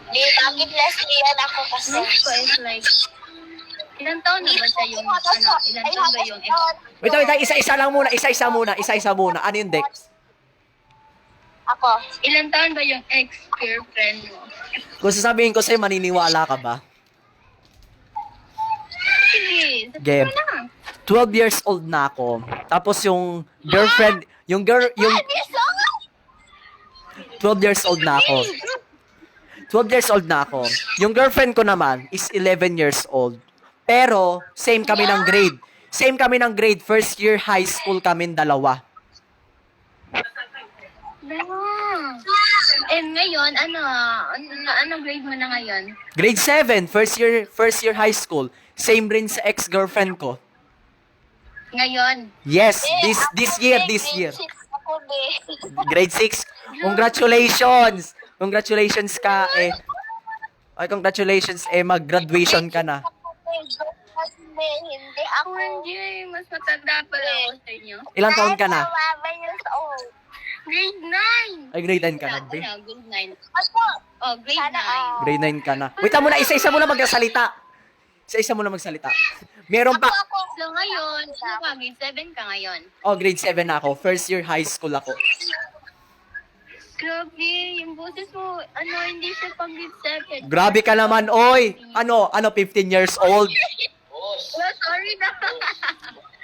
Di, bakit lesbian ako kasi? Next ko is like, ilang taon na ba siya yung, ilang taon ba yung ex? Wait, isa-isa lang muna, isa-isa muna. Ano yung Dex? Ako. Ilang taon ba yung ex-girlfriend mo? Kung sasabihin ko sa'yo, maniniwala ka ba? Sige, Game. sabi mo na. 12 years old na ako. Tapos yung girlfriend, yung 12 years old na ako. 12 years old na ako. Yung girlfriend ko naman is 11 years old. Pero, same kami ng grade. Same kami ng grade. First year high school kami dalawa. And ngayon, ano grade mo na ngayon? Grade 7, first year high school. Same rin sa ex-girlfriend ko. Ngayon. Yes, this year. Ako, be. Grade 6. Congratulations! Congratulations ka eh. Ay, congratulations eh, mag-graduation ka na. Hindi ako. Hindi, mas matanda pala ako sa inyo. Ilang taon ka na? 11 years old. Grade 9! Ay, grade 9 ka na, be. Grade 9. Ako. Oh, grade Sana 9. Grade 9 ka na. Wait muna, isa-isa muna magsalita. Isa-isa muna magsalita. Meron pa. So ngayon, ano ka, grade 7 ka ngayon? Oh, grade 7 na ako. First year high school ako. Grabe, yung boses mo, hindi siya pang grade 7. Grabe ka naman, oy. Ano, 15 years old? Oh, sorry na.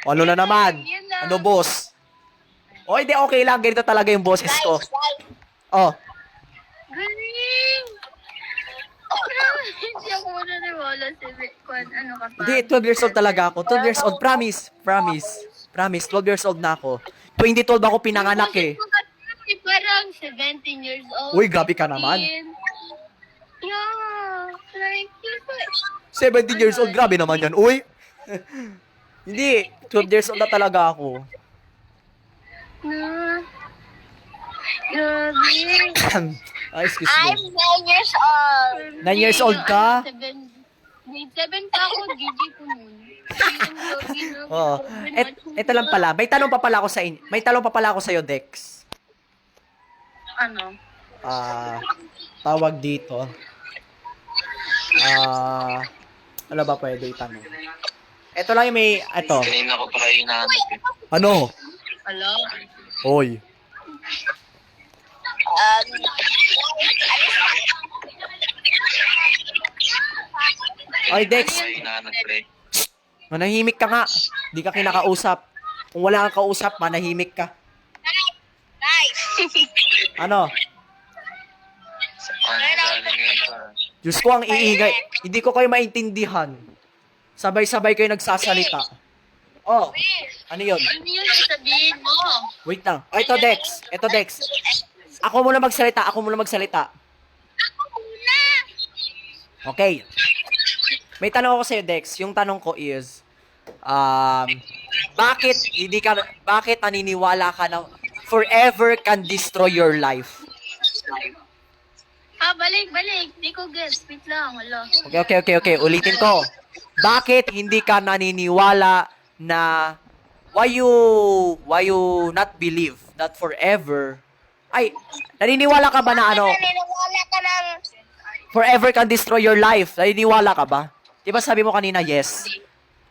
Ano na naman? Yun na. Ano, boss? Oh, hindi, okay lang. Ganito talaga yung boses ko. Guys, Oh, Galing! Grabe, hindi ako mananiwala sa kung ano ka pa. hindi, 12 years old talaga ako. 12 years old, promise. 12 years old na ako. 2012 ako pinanganak eh. Parang 17 years old. Uy, grabe ka naman. 16. Yeah, like, 17 years old, grabe naman yan. Uy! Hindi, 12 years old na talaga ako. na. Grabe. Ay, excuse I'm me. 9 years old. 9 years old ka? Grade 7 pa ako, GG ko nun. Oo. Ito lang pala, may tanong pa pala ako sa inyo. May tanong pa pala ako sa iyo, Dex. Ano? Tawag dito. Ano ba pwede itanong? Ito lang yung may, ito. Kanina ko pa hinahanap eh. Ano? Hello? Hoy. Ay, Dex. Pa hinahanap pre. Manahimik ka nga. Di ka kinakausap. Kung wala kang kausap, manahimik ka. Guys. Ano? Ano galing ito? Diyos ko, ang iingay. Hindi ko kayo maintindihan. Sabay-sabay kayo nagsasalita. Oh, ano yun? Ano yun ang sabihin mo? Wait lang. Oh, ito, Dex. Ito, Dex. Ako muna magsalita. Okay. May tanong ako sa'yo, Dex. Yung tanong ko is, bakit naniniwala ka na forever can destroy your life? Balik. Di ko guess. Wait lang, wala. Okay. Ulitin ko. Bakit hindi ka naniniwala na why you not believe that forever naniniwala ka ba na Naniniwala ka ng... forever can destroy your life? Naniniwala ka ba? Di ba sabi mo kanina yes?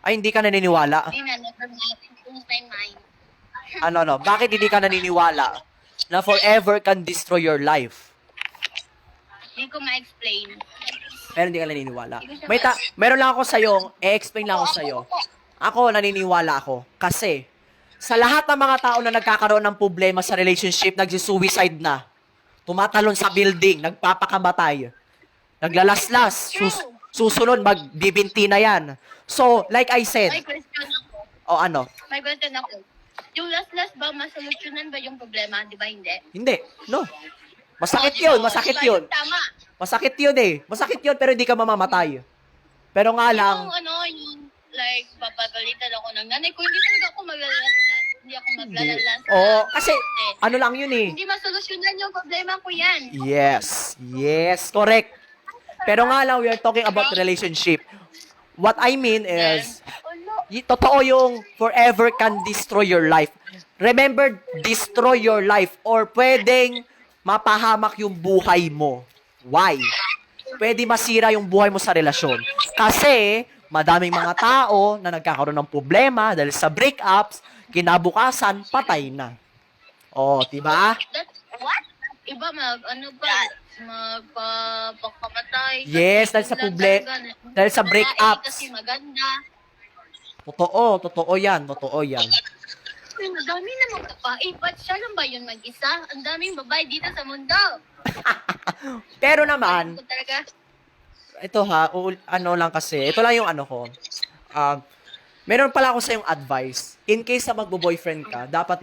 Ay, hindi ka naniniwala. Hindi na, never mind. Change my mind. Ano? Bakit hindi ka naniniwala na forever can destroy your life? Hindi ko ma-explain. Pero hindi ka naniniwala. Meron lang ako sa'yo, i-explain lang ako sa'yo. Ako, naniniwala ako. Kasi, sa lahat ng mga tao na nagkakaroon ng problema sa relationship, nagsusuicide na. Tumatalon sa building, nagpapakamatay. Naglalaslas. Susunod, magbibinti na yan. So, like I said, May question ako. ano? May question ako. Yung last ba, masolusyonan ba yung problema? Di ba hindi? Hindi. No. Masakit yun. Tama. Masakit yun eh. Masakit yun, pero hindi ka mamamatay. Pero nga lang, Yung like, papagalitan ako ng nanay ko, hindi talaga ako maglalaslas. Hindi ako maglalaslas. oo, kasi, ano lang yun eh. Hindi masolusyonan yung problema ko yan. Yes, correct. Pero nga lang, we are talking about relationship. What I mean is, totoo yung forever can destroy your life. Remember, destroy your life or pwedeng mapahamak yung buhay mo. Why? pwede masira yung buhay mo sa relasyon. Kasi, madaming mga tao na nagkakaroon ng problema dahil sa breakups, kinabukasan, patay na. Oh, diba? That's what? Iba magpapakamatay. Yes, dahil sa dahil sa breakups. Kasi maganda. Totoo yan. Ay, madami na mga babae. Ba't siya lang ba yun mag-isa? Ang daming babae dito sa mundo. Pero naman, Ako talaga. ito ha, ano lang kasi, ito lang yung ano ko. Meron pala ako sa yung advice. In case na magbo-boyfriend ka, dapat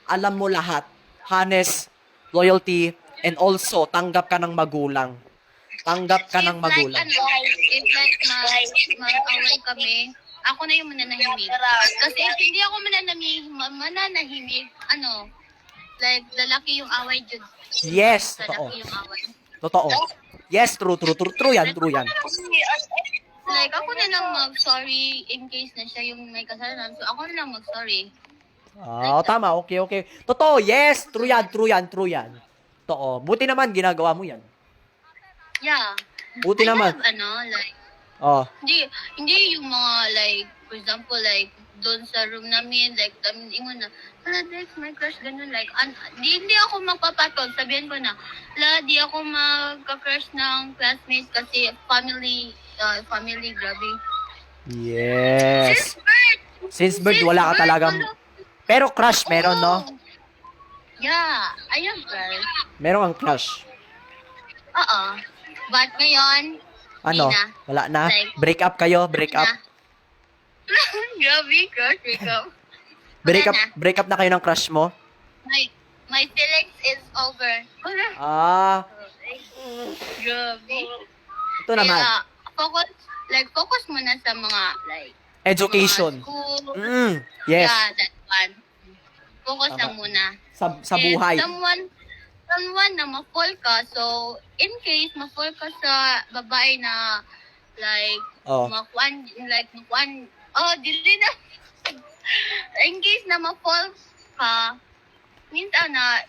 alam mo lahat. Honest, loyalty, and also tanggap ka ng magulang. Tanggap ka ng magulang. If like mag-away kami, ako na yung mananahimik. Kasi if hindi ako mananahimik, like lalaki yung away dyan. Yes, totoo. Lalaki yung away. Totoo. Yes, true yan. Like, ako na lang mag-sorry in case na siya yung may kasalanan. So, ako na lang mag-sorry. Tama, okay. Totoo, yes, true yan. Totoo. Buti naman, ginagawa mo yan. Yeah. Buti I naman. have, like, Oh, hindi yung mga, like, for example, like, doon sa room namin, like, ingon na, Dex, my crush, ganun, like, hindi ako magpapatol, sabihin ko na, di ako magka-crush ng classmates kasi family, grabe. yes. Since birth, wala ka talagang... Pero crush, meron, no? Yeah, ayun, girl. Meron kang crush. Oo. But ngayon, Ano? Di na. Wala na? Like, Break up kayo? Break up? Grabe, crush, breakup. Break up na kayo ng crush mo? My feelings is over. Ah, Grabe. ito naman. Kaya, focus muna sa mga, like, Education. mga school. Yes. Yeah, that one. Focus Tama. lang muna. Sa buhay. Someone na ma-fall ka, so, in case ma-fall ka sa babae na, like, dili na. In case na ma-fall ka, minsan na,